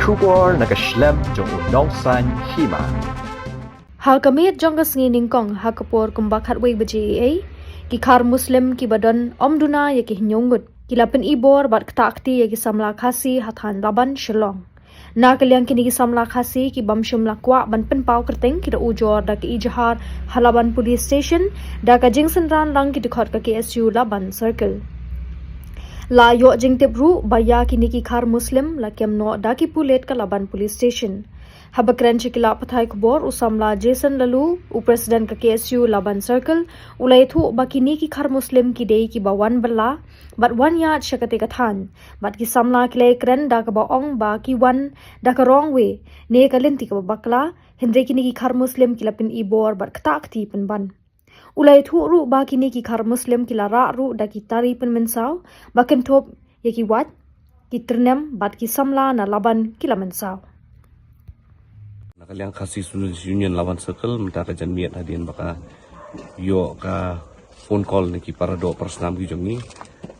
Shubor nakaslem jong unongsan hima. Halkamit jonggas nginingkong hakapor kumbak hatway baji ki khar muslim ki badan omduna ya ki hinyongut kilapen ibor bat ktakti ya ki samla khasi hathan laban shillong na kalyang kini ki samla khasi ki bamshum lakwa ban penpau kerteng ki da ujor da ki ijhar halaban police station da ka jingsan ran lang ki dikhot ka KSU laban circle la yo jingtip ru baya kini ki khar muslim la kem no da ki pulet ka laban police station habakran chikila pathai kubor usamla Jason Lalu u president ka KSU Laban Circle ulai thu bakini ki khar muslim ki dei ki bawan bala bat wan ya shakate kathan bat ki samla kile kren da ka baong ba ki wan da ka wrong way ne ka lenti ka bakla hindre kini ki khar muslim ki lapin ibor bat ktak ti pen ban ulai thu ru ba kini ki khar muslim ki la ra ru da ki tari pen mensaw baken thop ye ki wat ki ternem bat ki samla na laban ki la mensaw Nakaliang kasih Students Union Laban Circle minta ka janmiat hadian baka yo ka phone call ni ki para do personam ki jong ni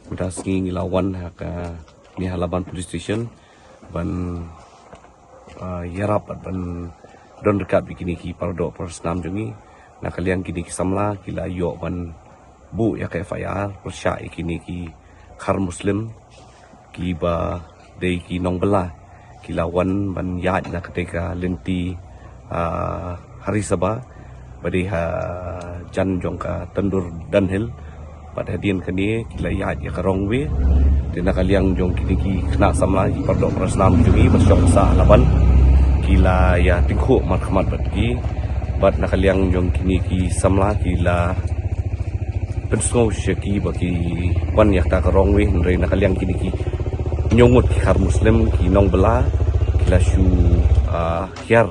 minta singi lawan ka ni halaban police station ban yarap ban don dekat bikini ki para do personam jong ni nakaliang kini ki samla kila yo ban bu ya ka FIR persya kini ki khar muslim ki ba dei ki nong bela kilawan ban yat na ketika lenti hari Sabah badi jan jongka tendur danhil pada hadian kini kila yat ya karong we dina kaliang jong kini ki kena samla ki pardok prasnam jungi bersyok sa laban kila ya tingku marhamat badki bad nakaliang jong kini ki samla kila pensngo syaki bagi wan yak ta karong we nre nakaliang kini ki nyongut ki khar muslim ki nong bela kila shu khiar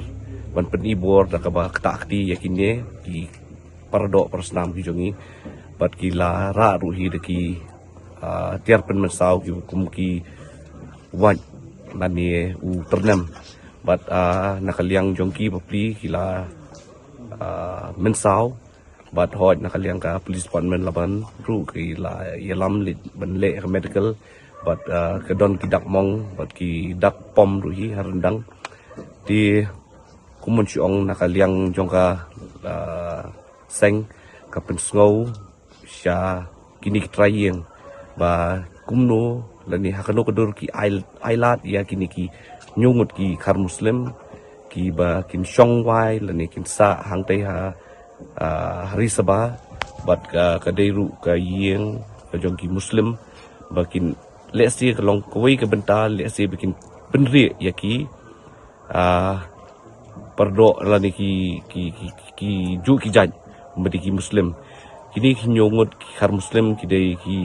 ban penibor da ka ba ktakti yakine ki pardo persnam ki jongi bat kila ra ruhi de ki tiar pen mesau ki kum ki wan nani u ternem bat nakaliang jongki papli kila mensau bat hot nakaliang ka police department laban ru ki la yalam lit ban le medical but kedon kidak mong but ki dak pom ruhi harendang di kumun siong nakaliang jongka seng kapen sngau sya kini trayeng ba kumno lani hakano kedur ki ailat ya kini ki nyungut ki khar muslim ki ba kin syong wai lani kin sa hang tai hari Sabah but ka deiru ka yeng ka jong ki muslim bakin let's say kalong kawai ke bentar let's say bikin penri ya ki perdo lani ki ju ki jan mesti ki muslim kini ki nyongot ki khar muslim ki dei ki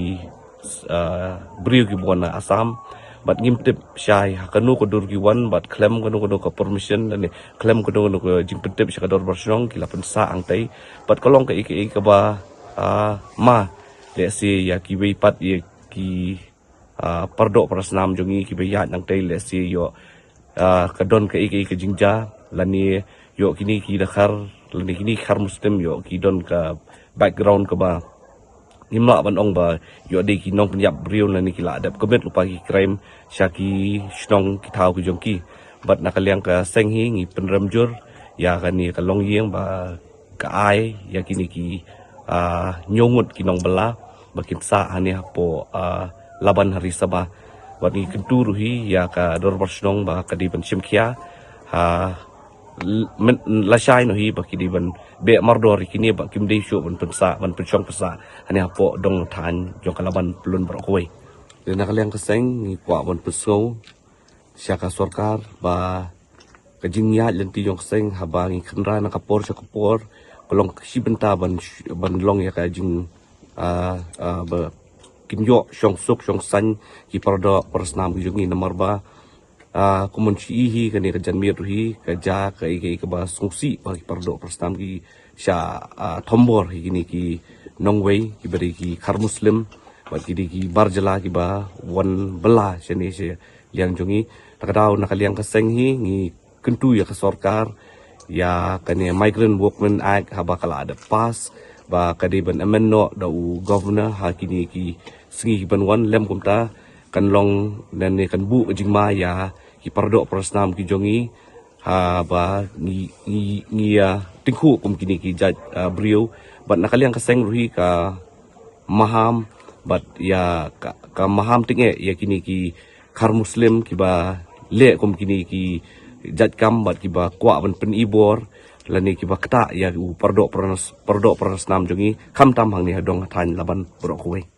beriu ki buana asam bat ngimtip syai hakanu kodur ki wan bat klem kanu ka permission dan klem kanu ka jingpetip syakador bersong ki lapen sa angtai bat kolong ka iki ka ba ma let's say ya ki wei pat ya ki pardok prasnam jongi ki bayat nang tai lesi yo kadon ka iki ke jingja lani yo kini ki dakhar lani kini khar muslim yo ki don ka background ka ba nimla ban ong ba yo de ki nong penyap brio lani ki la adap komet lupa ki crime syaki snong ki thau ki jongki bat nakaliang ka senghi ngi penramjur ya kani ka long yeng ba ka ai ya kini ki nyongut ki nong bela bakin sa hani hapo Laban hari Sabah wani kentu ruhi ya ka dor bersnong ba ka di ban simkhia la shai no hi ba ki di ban be mardor kini ba kim dei shu ban pensa ban penchong pesa hani apo dong than jong ka laban pelun berkoi de nakaliang keseng ni kwa ban peso syaka sarkar ba ka jingya lenti jong keseng habangi khenra na kapor sa kapor kolong si benta ban long ya ka jing ba kinyo syong suk syong san ki pardo persnam ki jungi nomor ba kumun chi kani ka janmi ruhi ka ja ka iki ka ba sungsi ba ki pardo persnam ki sya thombor kini ki nongwei ki beri ki khar muslim ba ki barjala ki ba wan bela sene se yang jungi takadau nakaliang ka senghi ngi kentu ya ka sarkar ya kani migrant workmen act haba kala ada pas ba kadiban amenno da governor ha kini ki singi ban wan lem kumta kan long dan kan bu jingma ya ki pardok prasnam ki jongi ba ngi tingku kum kini ki jaj brio bat nakaliang kaseng ruhi ka maham bat ya ka maham tinge ya kini ki khar muslim ki ba le kum kini ki jaj kam bat ki ba kwa ban pen ibor lani ki ba kata ya u pardok prasnam jongi kham tam hang ni hadong than laban borok kuwe